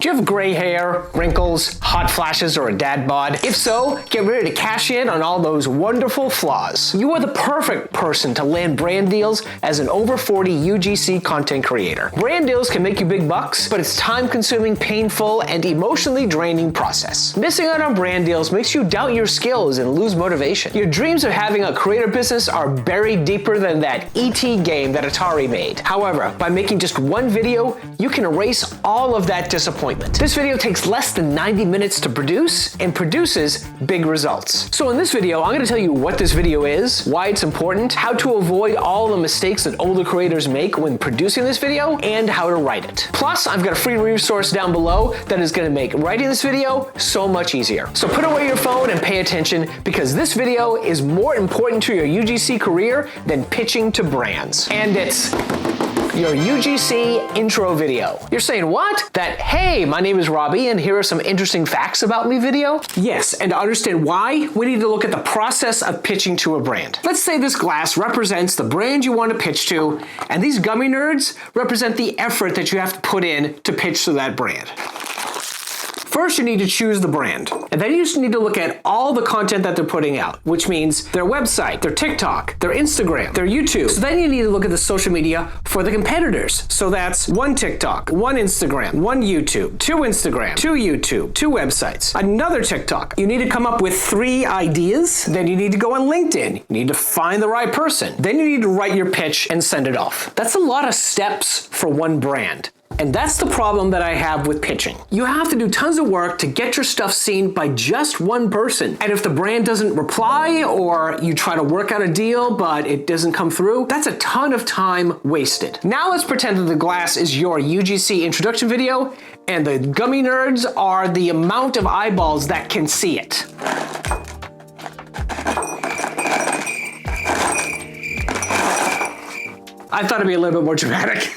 Do you have gray hair, wrinkles, hot flashes, or a dad bod? If so, get ready to cash in on all those wonderful flaws. You are the perfect person to land brand deals as an over 40 UGC content creator. Brand deals can make you big bucks, but it's time-consuming, painful, and emotionally draining process. Missing out on brand deals makes you doubt your skills and lose motivation. Your dreams of having a creator business are buried deeper than that ET game that Atari made. However, by making just one video, you can erase all of that disappointment. This video takes less than 90 minutes to produce and produces big results. So in this video, I'm going to tell you what this video is, why it's important, how to avoid all the mistakes that older creators make when producing this video, and how to write it. Plus, I've got a free resource down below that is going to make writing this video so much easier. So put away your phone and pay attention, because this video is more important to your UGC career than pitching to brands. And it's your UGC intro video. You're saying what? That, hey, my name is Robbie and here are some interesting facts about me video? Yes, and to understand why, we need to look at the process of pitching to a brand. Let's say this glass represents the brand you want to pitch to, and these gummy nerds represent the effort that you have to put in to pitch to that brand. First, you need to choose the brand. And then you just need to look at all the content that they're putting out, which means their website, their TikTok, their Instagram, their YouTube. So then you need to look at the social media for the competitors. So that's one TikTok, one Instagram, one YouTube, two Instagram, two YouTube, two websites, another TikTok. You need to come up with 3 ideas. Then you need to go on LinkedIn. You need to find the right person. Then you need to write your pitch and send it off. That's a lot of steps for one brand. And that's the problem that I have with pitching. You have to do tons of work to get your stuff seen by just one person. And if the brand doesn't reply, or you try to work out a deal but it doesn't come through, that's a ton of time wasted. Now let's pretend that the glass is your UGC introduction video and the gummy nerds are the amount of eyeballs that can see it. I thought it'd be a little bit more dramatic.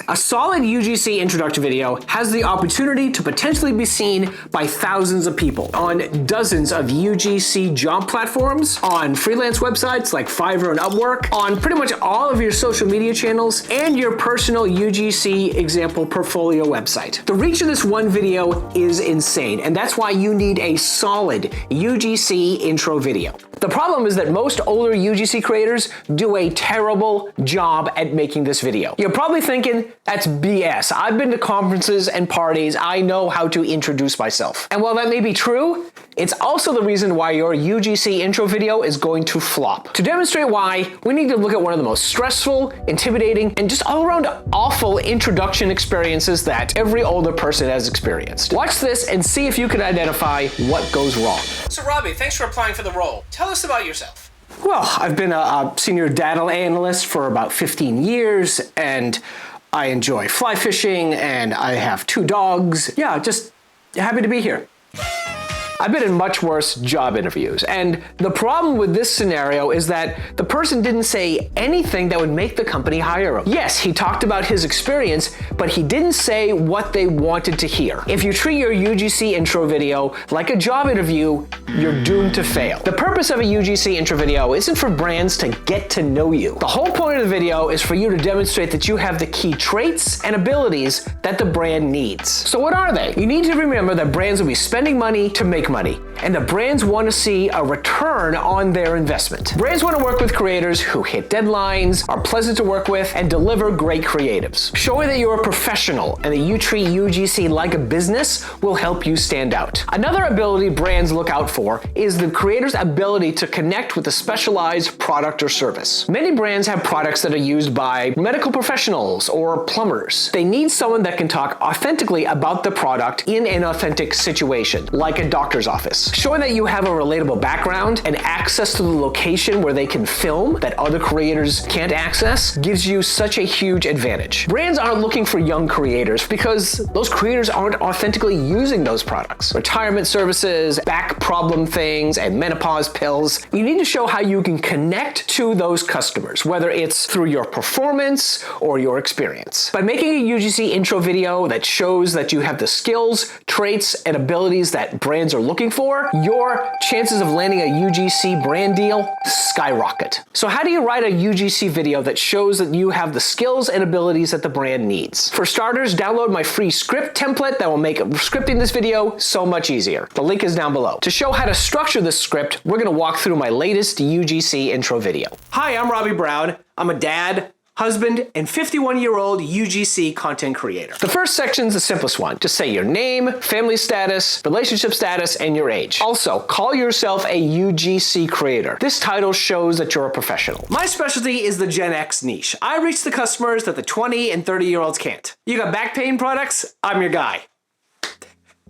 A solid UGC introduction video has the opportunity to potentially be seen by thousands of people on dozens of UGC job platforms, on freelance websites like Fiverr and Upwork, on pretty much all of your social media channels, and your personal UGC example portfolio website. The reach of this one video is insane, and that's why you need a solid UGC intro video. The problem is that most older UGC creators do a terrible job at making this video. You're probably thinking, that's BS. I've been to conferences and parties. I know how to introduce myself. And while that may be true, it's also the reason why your UGC intro video is going to flop. To demonstrate why, we need to look at one of the most stressful, intimidating, and just all-around awful introduction experiences that every older person has experienced. Watch this and see if you can identify what goes wrong. So Robbie, thanks for applying for the role. Tell us about yourself. Well, I've been a senior data analyst for about 15 years, and I enjoy fly fishing, and I have 2 dogs. Yeah, just happy to be here. I've been in much worse job interviews, and the problem with this scenario is that the person didn't say anything that would make the company hire him. Yes, he talked about his experience, but he didn't say what they wanted to hear. If you treat your UGC intro video like a job interview, you're doomed to fail. The purpose of a UGC intro video isn't for brands to get to know you. The whole point of the video is for you to demonstrate that you have the key traits and abilities that the brand needs. So what are they? You need to remember that brands will be spending money to make money, and the brands want to see a return on their investment. Brands want to work with creators who hit deadlines, are pleasant to work with, and deliver great creatives. Showing that you're a professional and that you treat UGC like a business will help you stand out. Another ability brands look out for is the creator's ability to connect with a specialized product or service. Many brands have products that are used by medical professionals or plumbers. They need someone that can talk authentically about the product in an authentic situation, like a doctor's office. Showing that you have a relatable background and access to the location where they can film that other creators can't access gives you such a huge advantage. Brands aren't looking for young creators because those creators aren't authentically using those products. Retirement services, back problem things, and menopause pills. You need to show how you can connect to those customers, whether it's through your performance or your experience. By making a UGC intro video that shows that you have the skills, traits, and abilities that brands are looking for, your chances of landing a UGC brand deal skyrocket. So how do you write a UGC video that shows that you have the skills and abilities that the brand needs? For starters, download my free script template that will make scripting this video so much easier. The link is down below. To show how to structure this script, we're going to walk through my latest UGC intro video. Hi, I'm Robbie Brown. I'm a dad, husband, and 51-year-old UGC content creator. The first section is the simplest one. Just say your name, family status, relationship status, and your age. Also, call yourself a UGC creator. This title shows that you're a professional. My specialty is the Gen X niche. I reach the customers that the 20 and 30-year-olds can't. You got back pain products? I'm your guy.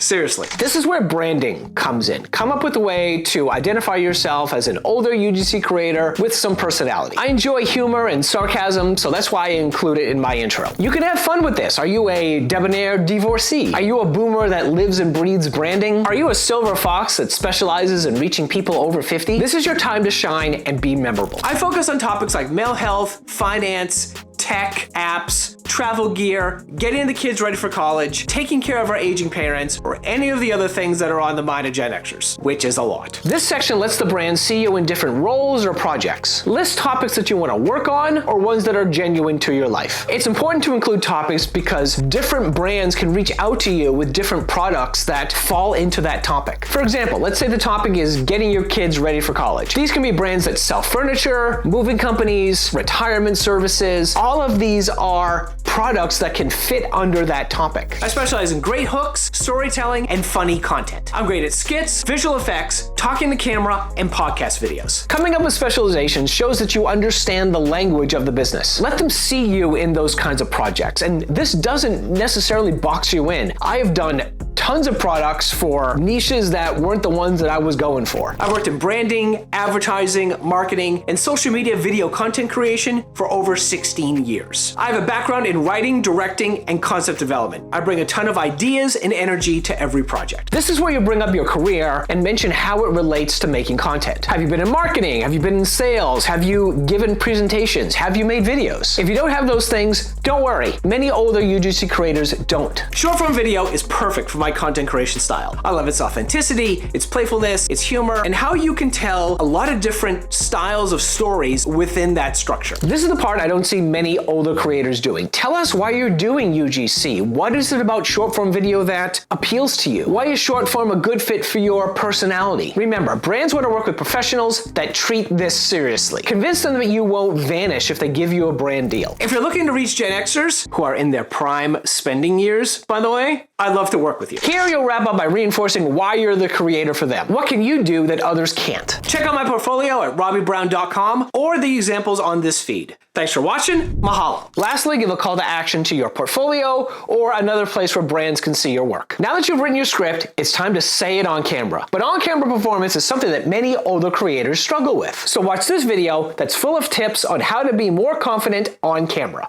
Seriously. This is where branding comes in. Come up with a way to identify yourself as an older UGC creator with some personality. I enjoy humor and sarcasm, so that's why I include it in my intro. You can have fun with this. Are you a debonair divorcee? Are you a boomer that lives and breathes branding? Are you a silver fox that specializes in reaching people over 50? This is your time to shine and be memorable. I focus on topics like mental health, finance, tech, apps, travel gear, getting the kids ready for college, taking care of our aging parents, or any of the other things that are on the mind of Gen Xers, which is a lot. This section lets the brand see you in different roles or projects. List topics that you want to work on or ones that are genuine to your life. It's important to include topics because different brands can reach out to you with different products that fall into that topic. For example, let's say the topic is getting your kids ready for college. These can be brands that sell furniture, moving companies, retirement services. All of these are products that can fit under that topic. I specialize in great hooks, storytelling, and funny content. I'm great at skits, visual effects, talking to camera, and podcast videos. Coming up with specializations shows that you understand the language of the business. Let them see you in those kinds of projects, and this doesn't necessarily box you in. I have done tons of products for niches that weren't the ones that I was going for. I've worked in branding, advertising, marketing, and social media video content creation for over 16 years. I have a background in writing, directing, and concept development. I bring a ton of ideas and energy to every project. This is where you bring up your career and mention how it relates to making content. Have you been in marketing? Have you been in sales? Have you given presentations? Have you made videos? If you don't have those things, don't worry. Many older UGC creators don't. Short form video is perfect for my content creation style. I love its authenticity, its playfulness, its humor, and how you can tell a lot of different styles of stories within that structure. This is the part I don't see many older creators doing. Tell us why you're doing UGC. What is it about short form video that appeals to you? Why is short form a good fit for your personality? Remember, brands want to work with professionals that treat this seriously. Convince them that you won't vanish if they give you a brand deal. If you're looking to reach Gen Xers, who are in their prime spending years, by the way, I'd love to work with you. Here you'll wrap up by reinforcing why you're the creator for them. What can you do that others can't? Check out my portfolio at robbiebrown.com or the examples on this feed. Thanks for watching. Mahalo. Lastly, give a call to action to your portfolio or another place where brands can see your work. Now that you've written your script, it's time to say it on camera. But on-camera performance is something that many older creators struggle with. So watch this video that's full of tips on how to be more confident on camera.